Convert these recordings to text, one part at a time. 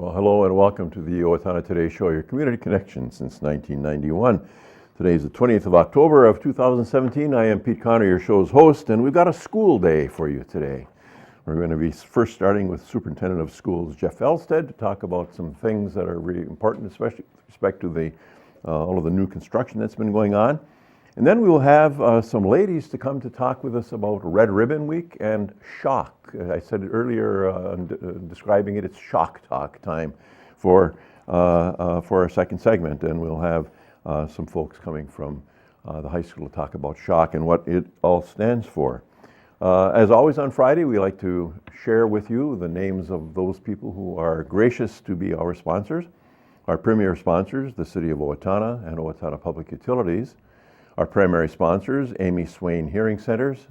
Well, hello and welcome to the Owatonna Today Show, your community connection since 1991. Today is the 20th of October of 2017. I am Pete Connor, your show's host, and we've got a school day for you today. We're going to be first starting with Superintendent of Schools, Jeff Elstad, to talk about some things that are really important, especially with respect to all of the new construction that's been going on. And then we will have some ladies to come to talk with us about Red Ribbon Week and SHOC. I said it earlier, describing it, it's SHOC talk time for our second segment. And we'll have some folks coming from the high school to talk about SHOC and what it all stands for. As always on Friday, we like to share with you the names of those people who are gracious to be our sponsors. Our premier sponsors, the City of Owatonna and Owatonna Public Utilities. Our primary sponsors, Amy Swain Hearing Centers,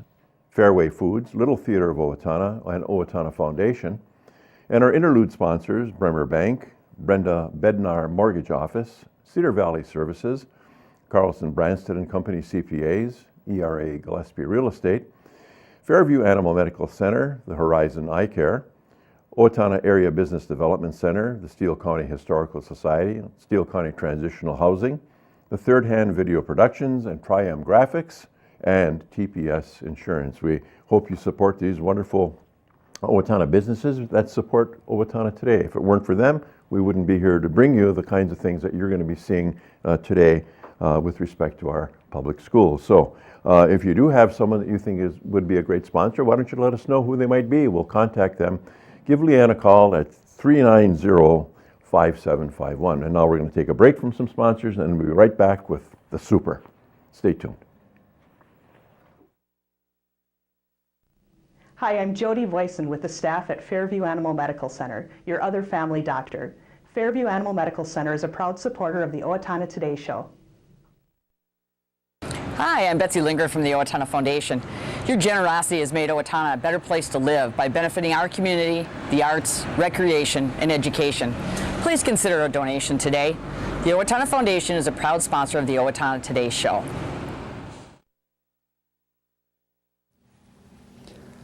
Fairway Foods, Little Theater of Owatonna, and Owatonna Foundation. And our interlude sponsors, Bremer Bank, Brenda Bednar Mortgage Office, Cedar Valley Services, Carlson Branstad and Company CPAs, ERA Gillespie Real Estate, Fairview Animal Medical Center, the Horizon Eye Care, Owatonna Area Business Development Center, the Steele County Historical Society, Steele County Transitional Housing, the Third Hand Video Productions, and Triam Graphics, and TPS Insurance. We hope you support these wonderful Owatonna businesses that support Owatonna Today. If it weren't for them, we wouldn't be here to bring you the kinds of things that you're going to be seeing today with respect to our public schools. So if you do have someone that you think would be a great sponsor, why don't you let us know who they might be? We'll contact them. Give Leanne a call at 390-5751. And now we're going to take a break from some sponsors and we'll be right back with the Super. Stay tuned. Hi, I'm Jody Voisin with the staff at Fairview Animal Medical Center, your other family doctor. Fairview Animal Medical Center is a proud supporter of the Owatonna Today Show. Hi, I'm Betsy Linger from the Owatonna Foundation. Your generosity has made Owatonna a better place to live by benefiting our community, the arts, recreation, and education. Please consider a donation today. The Owatonna Foundation is a proud sponsor of the Owatonna Today Show.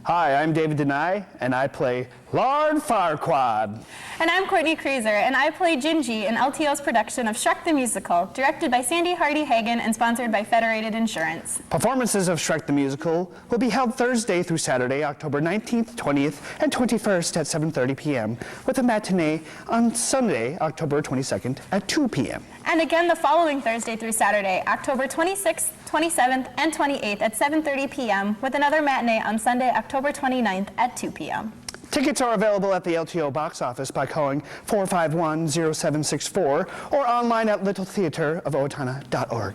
Hi, I'm David Denai, and I play Lord Farquaad. And I'm Courtney Krieser, and I play Gingy in LTO's production of Shrek the Musical, directed by Sandy Hardy Hagen and sponsored by Federated Insurance. Performances of Shrek the Musical will be held Thursday through Saturday, October 19th, 20th, and 21st at 7:30 p.m., with a matinee on Sunday, October 22nd at 2 p.m. And again the following Thursday through Saturday, October 26th, 27th, and 28th at 7:30 p.m., with another matinee on Sunday, October 29th at 2 p.m. Tickets are available at the LTO box office by calling 451-0764 or online at littletheaterofowatonna.org.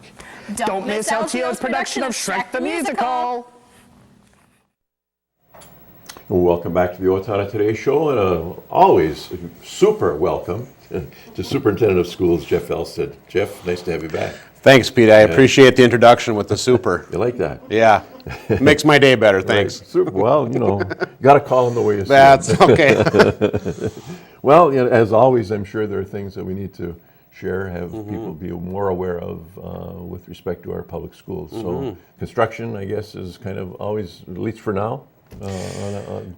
Don't miss LTO's production of Shrek the Musical! Well, welcome back to the Owatonna Today Show, and always super welcome to Superintendent of Schools, Jeff Elstad. Jeff, nice to have you back. Thanks, Pete. I appreciate the introduction with the super. You like that? Yeah. Makes my day better. Thanks. Right. Super. Well, you know, got to call them the way you see That's okay. Well, you know, as always, I'm sure there are things that we need to share, have people be more aware of with respect to our public schools. So construction, I guess, is kind of always, at least for now,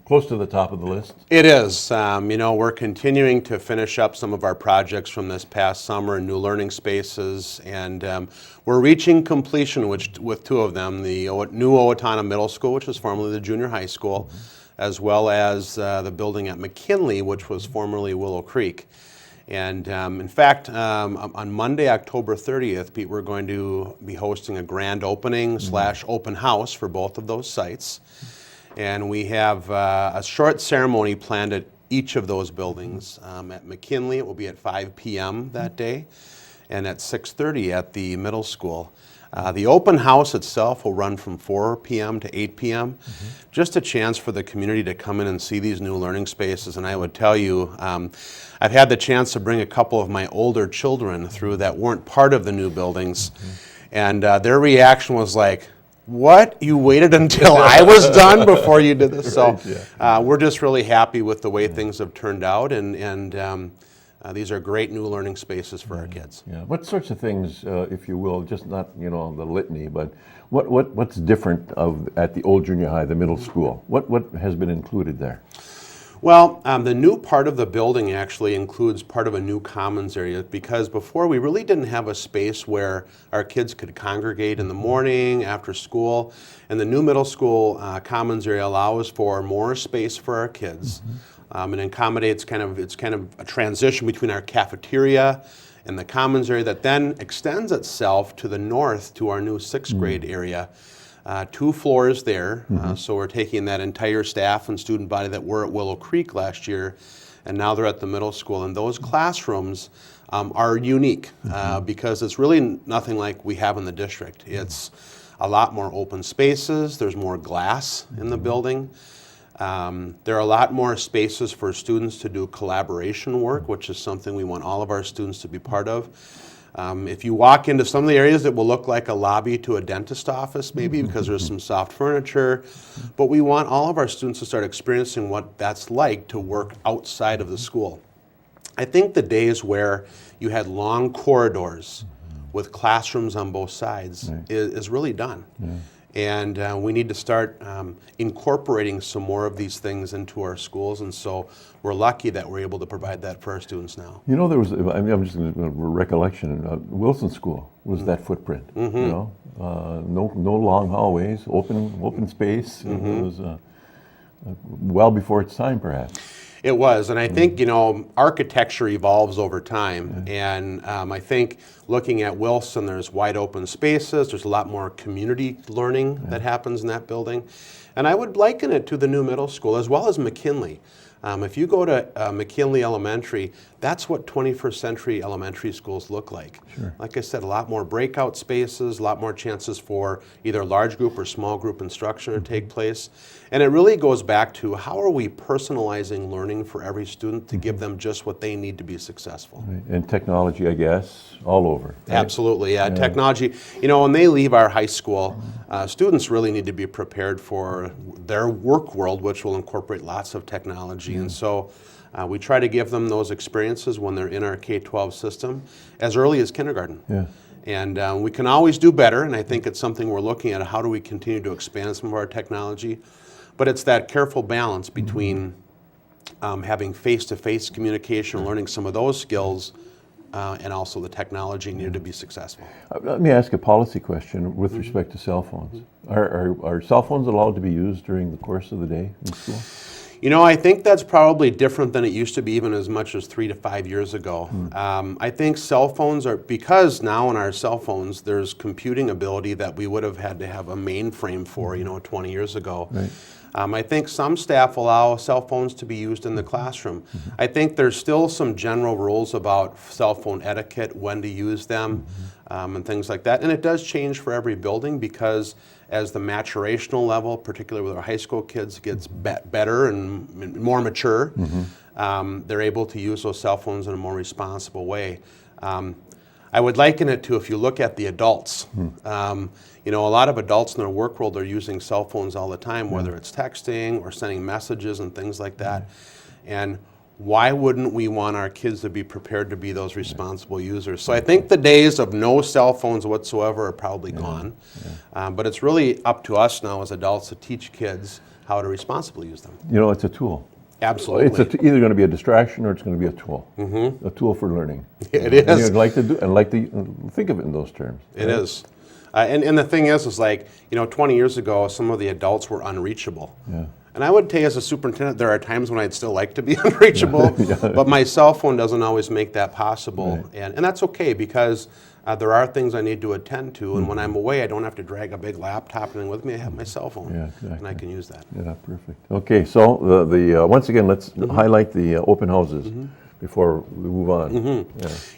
close to the top of the list. It is. You know, we're continuing to finish up some of our projects from this past summer in new learning spaces, and we're reaching completion with two of them, the new Owatonna Middle School, which was formerly the junior high school, as well as the building at McKinley, which was formerly Willow Creek. And in fact, on Monday, October 30th, Pete, we're going to be hosting a grand opening / open house for both of those sites. And we have a short ceremony planned at each of those buildings. At McKinley, it will be at 5 p.m. that day, and at 6:30 at the middle school. The open house itself will run from 4 p.m. to 8 p.m. Just a chance for the community to come in and see these new learning spaces. And I would tell you, I've had the chance to bring a couple of my older children through that weren't part of the new buildings, and their reaction was like, what? You waited until I was done before you did this? So we're just really happy with the way things have turned out, and these are great new learning spaces for our kids. Yeah. What sorts of things, if you will, just not, you know, the litany, but what's different at the old junior high, the middle school? What has been included there? Well, the new part of the building actually includes part of a new commons area, because before we really didn't have a space where our kids could congregate in the morning after school. And the new middle school commons area allows for more space for our kids. And accommodates it's kind of a transition between our cafeteria and the commons area that then extends itself to the north to our new sixth grade area. 2 floors there, so we're taking that entire staff and student body that were at Willow Creek last year, and now they're at the middle school. And those classrooms are unique because it's really nothing like we have in the district. It's a lot more open spaces, there's more glass in the building. There are a lot more spaces for students to do collaboration work, which is something we want all of our students to be part of. If you walk into some of the areas, it will look like a lobby to a dentist office maybe, because there's some soft furniture, but we want all of our students to start experiencing what that's like to work outside of the school. I think the days where you had long corridors with classrooms on both sides is really done. And we need to start incorporating some more of these things into our schools, and so we're lucky that we're able to provide that for our students now. You know, there was, I'm just going to recollection, Wilson School was that footprint, you know, no long hallways, open space. It was well before its time, perhaps. It was, and I think, you know, architecture evolves over time, and I think looking at Wilson, there's wide open spaces, there's a lot more community learning that happens in that building, and I would liken it to the new middle school as well as McKinley. If you go to McKinley Elementary, that's what 21st century elementary schools look like. Like I said, a lot more breakout spaces, a lot more chances for either large group or small group instruction to take place. And it really goes back to how are we personalizing learning for every student to give them just what they need to be successful. And technology, I guess, all over. Right? Absolutely, yeah. Technology, you know, when they leave our high school, students really need to be prepared for their work world, which will incorporate lots of technology. And so we try to give them those experiences when they're in our K-12 system as early as kindergarten. And we can always do better, and I think it's something we're looking at. How do we continue to expand some of our technology? But it's that careful balance between having face-to-face communication, learning some of those skills, and also the technology needed to be successful. Let me ask a policy question with respect to cell phones. Are cell phones allowed to be used during the course of the day in school? You know, I think that's probably different than it used to be even as much as 3 to 5 years ago. I think cell phones are, because now in our cell phones there's computing ability that we would have had to have a mainframe for, you know, 20 years ago. I think some staff allow cell phones to be used in the classroom. I think there's still some general rules about cell phone etiquette, when to use them, and things like that. And it does change for every building, because as the maturational level, particularly with our high school kids, gets better and more mature, they're able to use those cell phones in a more responsible way. I would liken it to, if you look at the adults, you know, a lot of adults in their work world are using cell phones all the time, whether it's texting or sending messages and things like that. And why wouldn't we want our kids to be prepared to be those responsible users? So I think the days of no cell phones whatsoever are probably gone. But it's really up to us now as adults to teach kids how to responsibly use them. You know, it's a tool. Absolutely. It's either going to be a distraction or it's going to be a tool. A tool for learning. It is. And you'd like to think of it in those terms. It is. And the thing is like, you know, 20 years ago, some of the adults were unreachable. And I would tell you, as a superintendent, there are times when I'd still like to be unreachable, but my cell phone doesn't always make that possible. And that's okay, because there are things I need to attend to, and when I'm away, I don't have to drag a big laptop in with me. I have my cell phone, and I can use that. Yeah, perfect. Okay, so once again, let's highlight the open houses before we move on.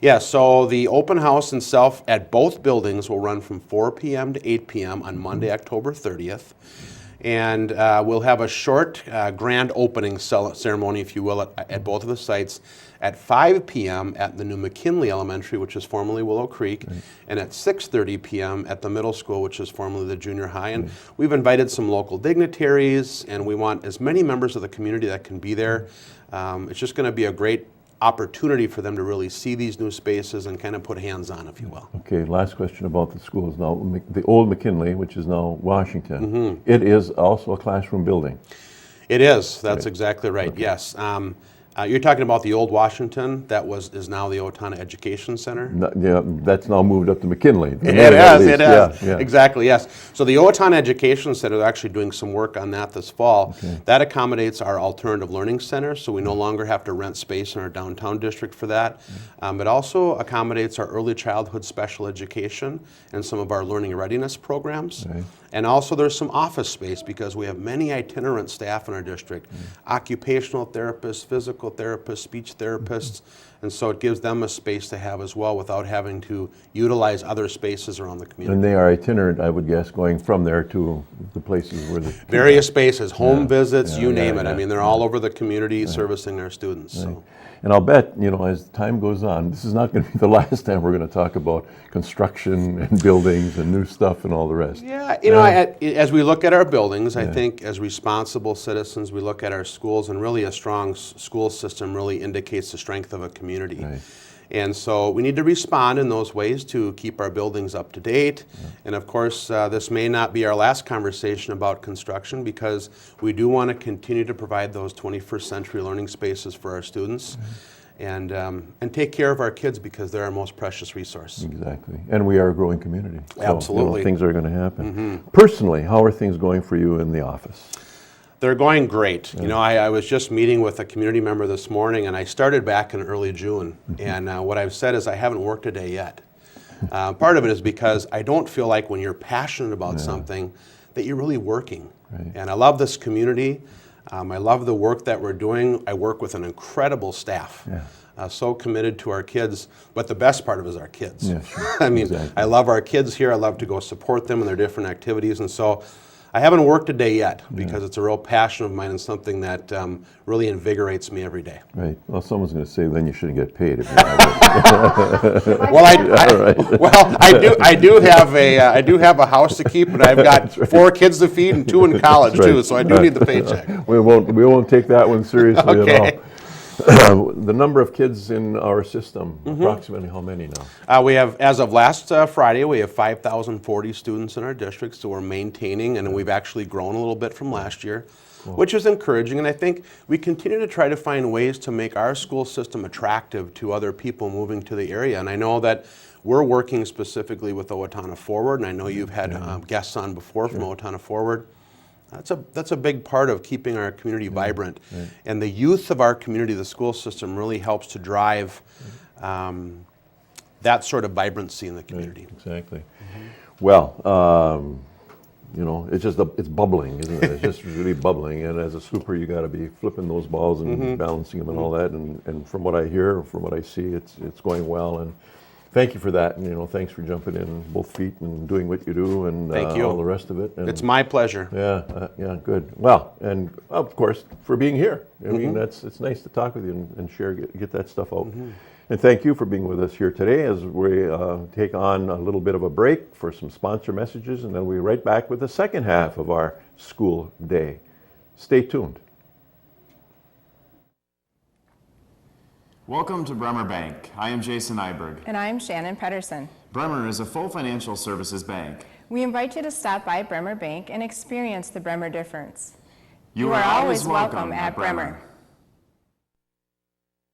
Yeah, so the open house itself at both buildings will run from 4 p.m. to 8 p.m. on Monday, October 30th. And we'll have a short grand opening ceremony, if you will, at both of the sites at 5 p.m. at the new McKinley Elementary, which is formerly Willow Creek, and at 6:30 p.m. at the middle school, which is formerly the junior high. And we've invited some local dignitaries, and we want as many members of the community that can be there. It's just going to be a great opportunity for them to really see these new spaces and kind of put hands on, if you will. Okay, last question about the schools now. The old McKinley, which is now Washington, it is also a classroom building. It is. That's exactly right. Okay. Yes. You're talking about the old Washington that is now the Owatonna Education Center? No, yeah, that's now moved up to McKinley. It has. Yeah. Exactly, yes. So the Owatonna Education Center is actually doing some work on that this fall. Okay. That accommodates our alternative learning center, so we no longer have to rent space in our downtown district for that. It also accommodates our early childhood special education and some of our learning readiness programs. Okay. And also there's some office space because we have many itinerant staff in our district, occupational therapists, physical therapists, speech therapists, and so it gives them a space to have as well without having to utilize other spaces around the community. And they are itinerant, I would guess, going from there to the places where the various spaces, home visits, you name it. I mean, they're all over the community servicing our students. Right. So. And I'll bet, as time goes on, this is not going to be the last time we're going to talk about construction and buildings and new stuff and all the rest. Yeah, as we look at our buildings, I think as responsible citizens, we look at our schools, and really a strong school system really indicates the strength of a community. Right. And so we need to respond in those ways to keep our buildings up to date. Yeah. And of course, this may not be our last conversation about construction because we do want to continue to provide those 21st century learning spaces for our students. And take care of our kids because they're our most precious resource. Exactly. And we are a growing community. So, absolutely. Things are going to happen. Personally, how are things going for you in the office? They're going great. Yeah. I was just meeting with a community member this morning, and I started back in early June. And what I've said is I haven't worked a day yet. Part of it is because I don't feel like when you're passionate about something that you're really working. Right. And I love this community. I love the work that we're doing. I work with an incredible staff. Yeah. So committed to our kids, but the best part of it is our kids. Yeah, sure. I mean, exactly. I love our kids here. I love to go support them in their different activities, and so I haven't worked a day yet because it's a real passion of mine and something that really invigates me every day. Right. Well, someone's going to say then you shouldn't get paid if you're not. Well, I do have a house to keep, and I've got 4 kids to feed and 2 in college too. So I do need the paycheck. We won't take that one seriously at all. The number of kids in our system, approximately how many now? We have, as of last Friday, we have 5,040 students in our district, so we're maintaining, and we've actually grown a little bit from last year, which is encouraging. And I think we continue to try to find ways to make our school system attractive to other people moving to the area. And I know that we're working specifically with Owatonna Forward, and I know you've had guests on before from Owatonna Forward. That's a big part of keeping our community vibrant. Right. And the youth of our community, the school system, really helps to drive that sort of vibrancy in the community. Right. Exactly. Well, it's bubbling, isn't it? It's just really bubbling. And as a super, you got to be flipping those balls and balancing them and all that. And from what I hear, from what I see, it's going well. And thank you for that, and thanks for jumping in both feet and doing what you do, and thank you. All the rest of it. And it's my pleasure. Yeah, good. Well, and of course for being here. I mean, it's nice to talk with you and share, get that stuff out. And thank you for being with us here today as we take on a little bit of a break for some sponsor messages, and then we'll be right back with the second half of our school day. Stay tuned. Welcome to Bremer Bank. I am Jason Iberg. And I am Shannon Pedersen. Bremer is a full financial services bank. We invite you to stop by Bremer Bank and experience the Bremer difference. You are always welcome at Bremer.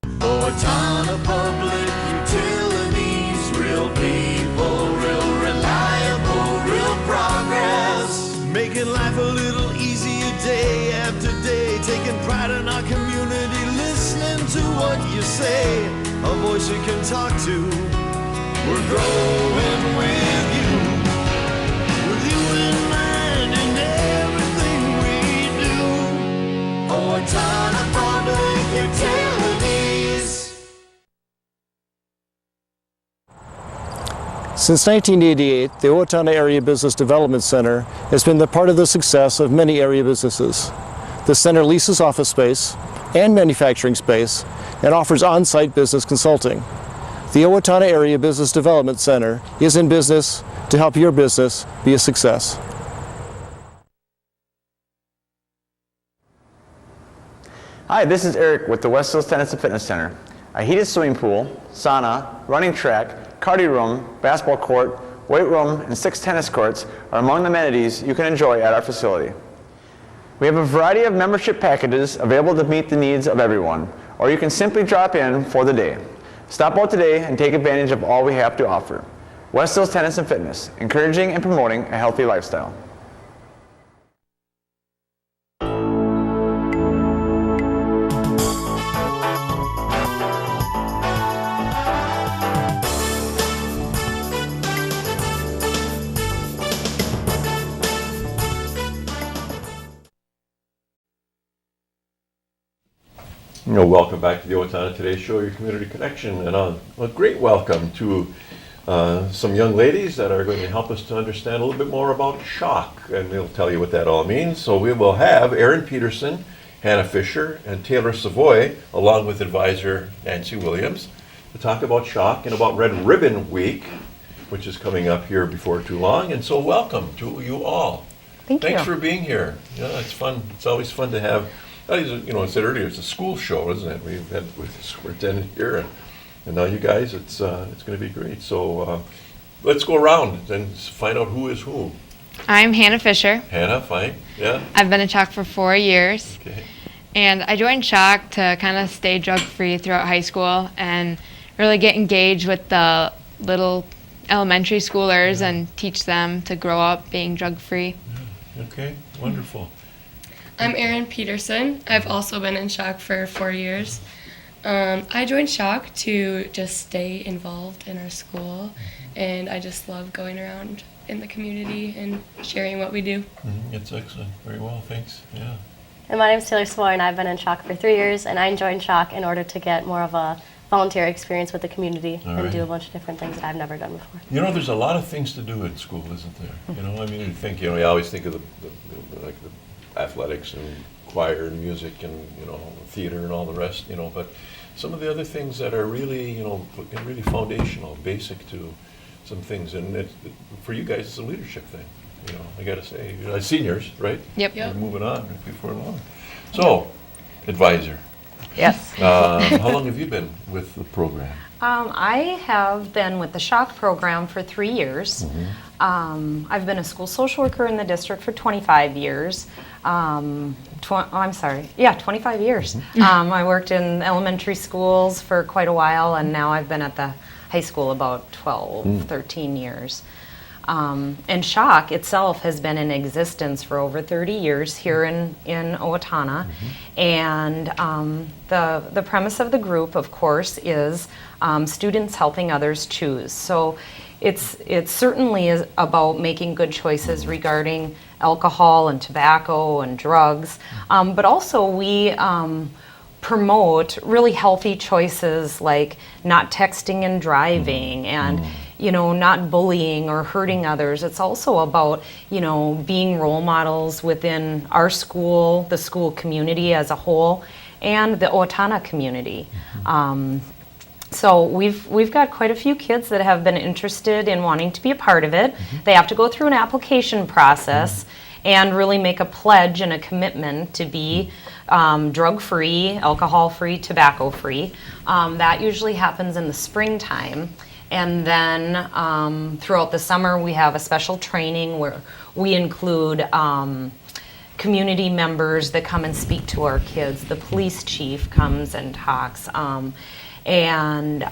Owatonna Public Utilities, real people, real reliable, real progress. Making life a little easier day after day, taking pride in our community, listening to what you say, a voice you can talk to. We're growing with you in mind in everything we do. Owatonna Public Utilities. Since 1988, the Owatonna Area Business Development Center has been the part of the success of many area businesses. The center leases office space and manufacturing space and offers on-site business consulting. The Owatonna Area Business Development Center is in business to help your business be a success. Hi, this is Eric with the West Hills Tennis and Fitness Center. A heated swimming pool, sauna, running track, cardio room, basketball court, weight room, and 6 tennis courts are among the amenities you can enjoy at our facility. We have a variety of membership packages available to meet the needs of everyone, or you can simply drop in for the day. Stop out today and take advantage of all we have to offer. West Hills Tennis and Fitness, encouraging and promoting a healthy lifestyle. Welcome back to the Owatonna Today Show, your community connection, and a great welcome to some young ladies that are going to help us to understand a little bit more about SHOC, and they'll tell you what that all means. So we will have Erin Peterson, Hannah Fisher, and Taylor Savoy, along with advisor Nancy Williams, to talk about SHOC and about Red Ribbon Week, which is coming up here before too long. And so welcome to you all. Thanks for being here. It's fun. It's always fun to have. I said earlier, it's a school show, isn't it? We've had with the superintendent here, and now you guys, it's going to be great. So let's go around and find out who is who. I'm Hannah Fisher. Hannah, fine, yeah. I've been in SHOC for 4 years. Okay. And I joined SHOC to kind of stay drug-free throughout high school and really get engaged with the little elementary schoolers and teach them to grow up being drug-free. Yeah. Okay, wonderful. I'm Erin Peterson. I've also been in SHOC for 4 years. I joined SHOC to just stay involved in our school, and I just love going around in the community and sharing what we do. That's excellent. Very well, thanks. Yeah. And my name is Taylor Savoy, and I've been in SHOC for 3 years, and I joined SHOC in order to get more of a volunteer experience with the community and do a bunch of different things that I've never done before. There's a lot of things to do at school, isn't there? You think, you always think of the athletics and choir and music and theater and all the rest, but some of the other things that are really really foundational, basic to some things, and for you guys it's a leadership thing. I got to say, seniors, right? Yep. We're moving on before long. So, advisor. Yes. How long have you been with the program? I have been with the SHOC program for 3 years. I've been a school social worker in the district for 25 years. 25 years. I worked in elementary schools for quite a while, and now I've been at the high school about 12, 13 years. And SHOC itself has been in existence for over 30 years here in Owatonna. And the premise of the group, of course, is students helping others choose. So it certainly is about making good choices regarding alcohol and tobacco and drugs, but also we promote really healthy choices like not texting and driving and not bullying or hurting others. It's also about, being role models within our school, the school community as a whole, and the Owatonna community. So we've got quite a few kids that have been interested in wanting to be a part of it. They have to go through an application process and really make a pledge and a commitment to be drug-free, alcohol-free, tobacco-free. That usually happens in the springtime. And then throughout the summer, we have a special training where we include community members that come and speak to our kids. The police chief comes and talks. And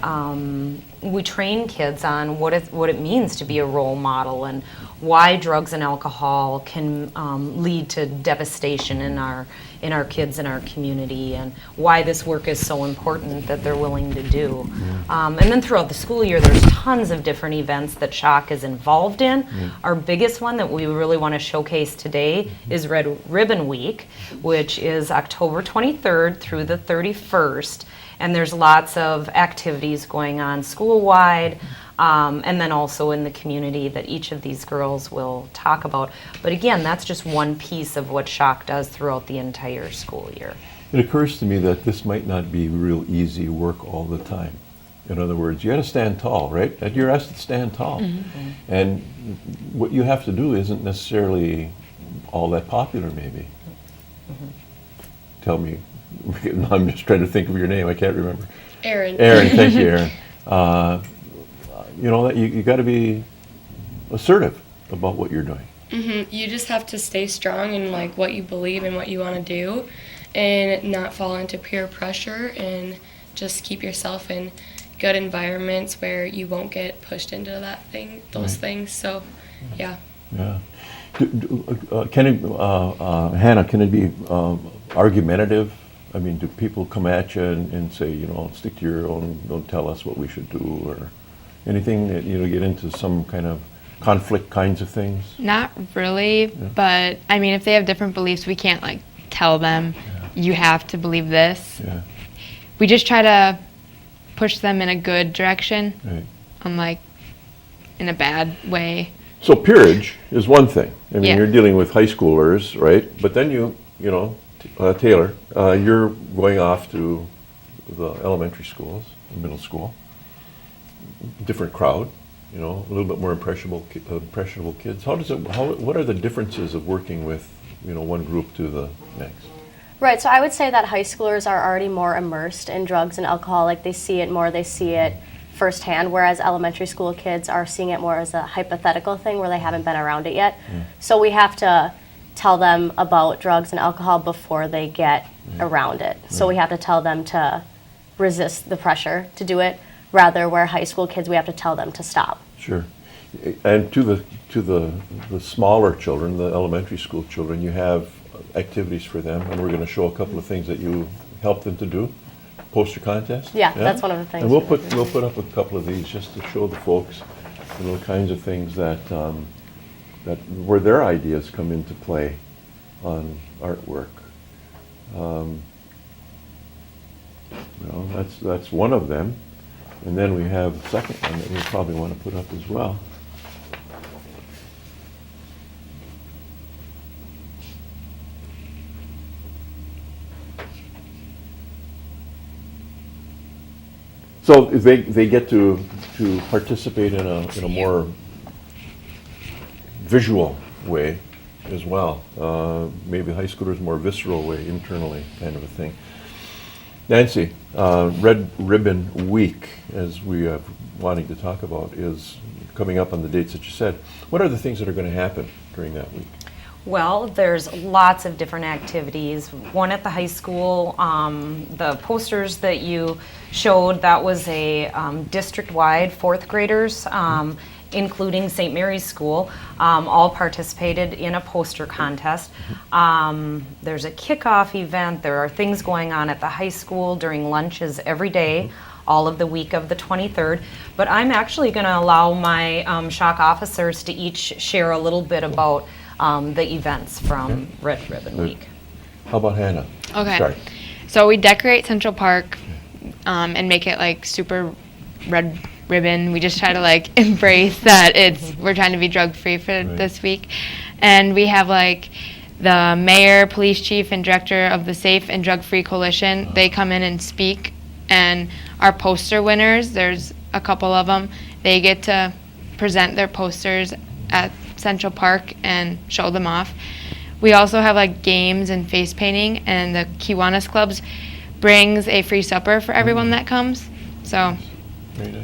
we train kids on what it means to be a role model and why drugs and alcohol can lead to devastation in our kids and our community, and why this work is so important that they're willing to do. And then throughout the school year, there's tons of different events that SHOC is involved in. Our biggest one that we really want to showcase today is Red Ribbon Week, which is October 23rd through the 31st. And there's lots of activities going on school-wide, and then also in the community that each of these girls will talk about. But again, that's just one piece of what SHOC does throughout the entire school year. It occurs to me that this might not be real easy work all the time. In other words, you got to stand tall, right? You're asked to stand tall. And what you have to do isn't necessarily all that popular, maybe. Tell me. I'm just trying to think of your name. I can't remember. Erin. Erin, thank you, Erin. You got to be assertive about what you're doing. You just have to stay strong in like what you believe and what you want to do, and not fall into peer pressure, and just keep yourself in good environments where you won't get pushed into those things. So, yeah. Yeah. Can it, Hannah? Can it be argumentative? I mean, do people come at you and say, you know, stick to your own, don't tell us what we should do, or anything that, you know, get into some kind of conflict kinds of things? Not really, but I mean, if they have different beliefs, we can't like tell them, you have to believe this. Yeah. We just try to push them in a good direction, unlike in a bad way. So peerage is one thing. I mean, Yeah. you're dealing with high schoolers, right? But then you know, Taylor, you're going off to the elementary schools, middle school, different crowd, you know, a little bit more impressionable kids. What are the differences of working with, you know, one group to the next? Right, so I would say that high schoolers are already more immersed in drugs and alcohol, like they see it more, they see it firsthand, whereas elementary school kids are seeing it more as a hypothetical thing where they haven't been around it yet. So we have to tell them about drugs and alcohol before they get around it. So we have to tell them to resist the pressure to do it, rather where high school kids we have to tell them to stop. Sure. And to the smaller children, the elementary school children, you have activities for them, and we're going to show a couple of things that you help them to do. Poster contest? Yeah, that's one of the things. And we'll put up a couple of these just to show the folks, you know, the kinds of things that where their ideas come into play on artwork. You know, that's one of them. And then we have a second one that we probably want to put up as well. So they get to participate in a more visual way as well. Maybe high schoolers more visceral way, internally kind of a thing. Nancy, Red Ribbon Week, as we are wanting to talk about, is coming up on the dates that you said. What are the things that are going to happen during that week? Well, there's lots of different activities. One at the high school, the posters that you showed, that was a district-wide fourth graders, including St. Mary's School, all participated in a poster contest. There's a kickoff event. There are things going on at the high school during lunches every day, all of the week of the 23rd. But I'm actually going to allow my SHOC officers to each share a little bit about the events from Red Ribbon Week. How about Hannah? Okay. Start. So we decorate Central Park and make it like super red ribbon. We just try to like embrace that we're trying to be drug free for this week. And we have like the mayor, police chief, and director of the Safe and Drug Free Coalition. They come in and speak, and our poster winners, there's a couple of them, they get to present their posters at Central Park and show them off. We also have like games and face painting, and the Kiwanis Clubs brings a free supper for everyone that comes. So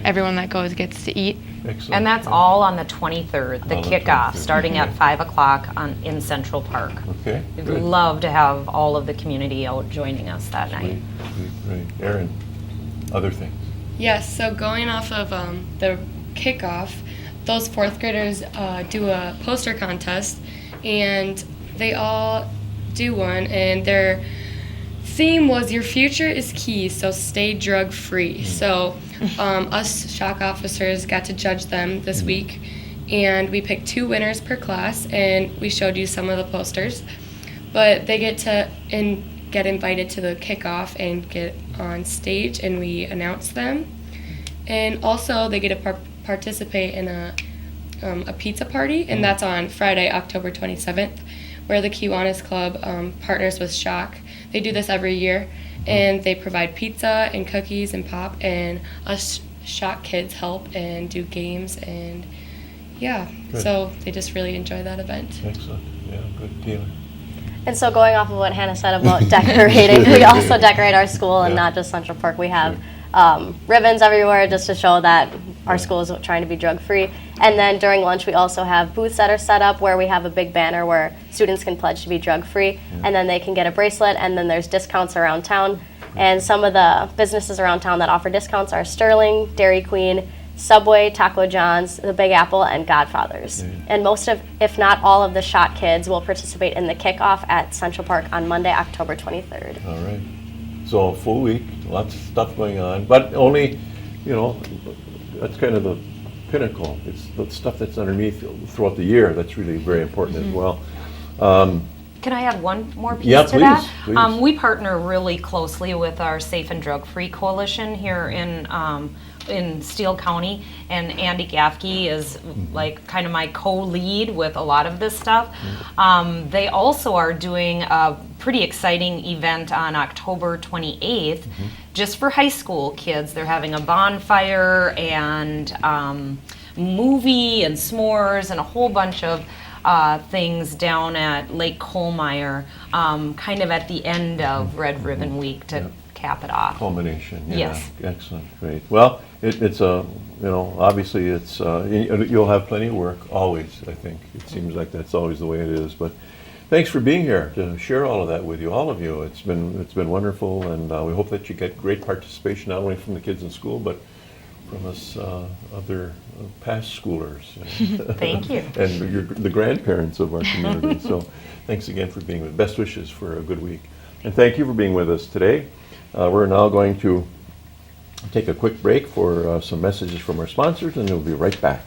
everyone that goes gets to eat. Excellent. And that's all on the 23rd, the kickoff, starting at 5 o'clock in Central Park. Okay. We'd Good. love to have all of the community out joining us that night. Great. Erin, other things? Yes, so going off of the kickoff, those fourth graders do a poster contest, and they all do one, and their theme was "Your future is key, so stay drug free." So us SHOC officers got to judge them this week, and we picked 2 winners per class, and we showed you some of the posters. But they get to get invited to the kickoff and get on stage, and we announce them. And also they get to participate in a pizza party, and that's on Friday, October 27th, where the Kiwanis Club partners with SHOC. They do this every year, and they provide pizza and cookies and pop, and us SHOC kids help and do games, and yeah, so they just really enjoy that event. Excellent. Yeah, good. Taylor. And so going off of what Hannah said about decorating, we also decorate our school and not just Central Park. We have ribbons everywhere just to show that our school is trying to be drug-free. And then during lunch, we also have booths that are set up where we have a big banner where students can pledge to be drug-free, and then they can get a bracelet, and then there's discounts around town. And some of the businesses around town that offer discounts are Sterling, Dairy Queen, Subway, Taco John's, The Big Apple, and Godfather's. And most of, if not all of the SHOC kids will participate in the kickoff at Central Park on Monday, October 23rd. All right. So a full week, lots of stuff going on, but only, that's kind of the pinnacle. It's the stuff that's underneath throughout the year that's really very important as well. Can I add one more piece Yeah, to that? please. We partner really closely with our Safe and Drug Free Coalition here in Steele County, and Andy Gaffke is like kind of my co-lead with a lot of this stuff. They also are doing a pretty exciting event on October 28th, just for high school kids. They're having a bonfire and movie and s'mores and a whole bunch of things down at Lake Colmeyer, kind of at the end of Red Ribbon Week to cap it off. Culmination, yeah. Yes. Excellent, great. Well, it's obviously it's, you'll have plenty of work, always, I think. It seems like that's always the way it is, but thanks for being here to share all of that with you, all of you. It's been wonderful, and we hope that you get great participation, not only from the kids in school, but from us other past schoolers. Thank you. And the grandparents of our community. So thanks again for being with us. Best wishes for a good week. And thank you for being with us today. We're now going to take a quick break for some messages from our sponsors, and we'll be right back.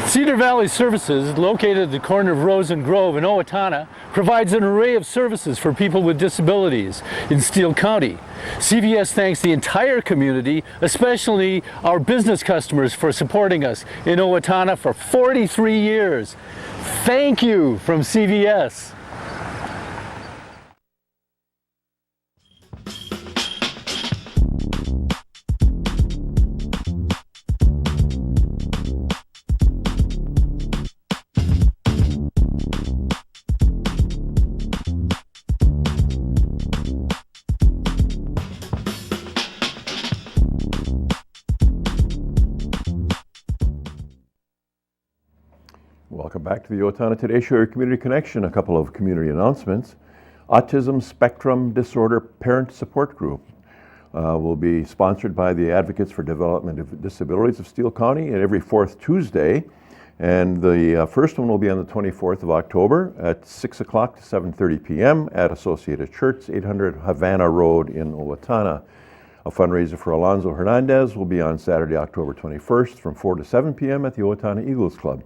Cedar Valley Services, located at the corner of Rose and Grove in Owatonna, provides an array of services for people with disabilities in Steele County. CVS thanks the entire community, especially our business customers, for supporting us in Owatonna for 43 years. Thank you from CVS. Welcome back to the Owatonna Today Show, your community connection. A couple of community announcements. Autism Spectrum Disorder Parent Support Group will be sponsored by the Advocates for Development of Disabilities of Steele County at every fourth Tuesday. And the first one will be on the 24th of October at 6 o'clock to 7:30 p.m. at Associated Church, 800 Havana Road in Owatonna. A fundraiser for Alonzo Hernandez will be on Saturday, October 21st from 4 to 7 p.m. at the Owatonna Eagles Club.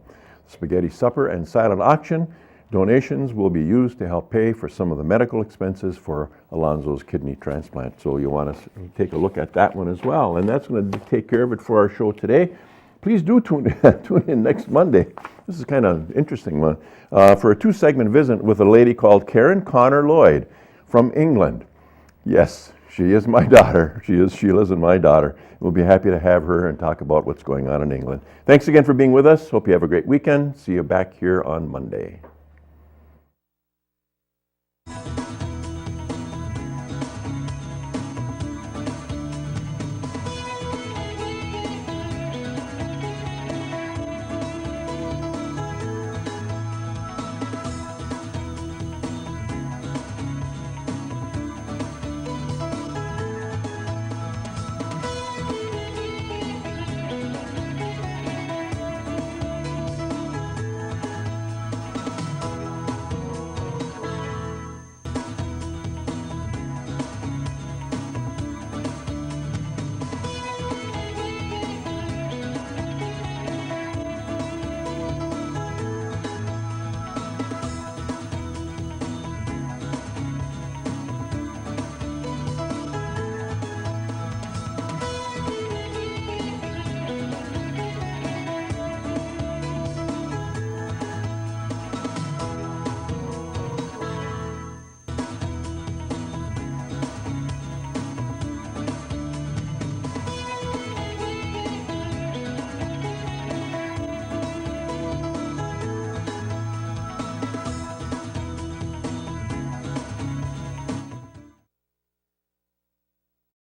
Spaghetti supper and silent auction. Donations will be used to help pay for some of the medical expenses for Alonzo's kidney transplant. So you want to take a look at that one as well. And that's going to take care of it for our show today. Please do tune in next Monday. This is kind of an interesting one. For a 2-segment visit with a lady called Karen Connor Lloyd from England. Yes, she is my daughter. She is Sheila's and my daughter. We'll be happy to have her and talk about what's going on in England. Thanks again for being with us. Hope you have a great weekend. See you back here on Monday.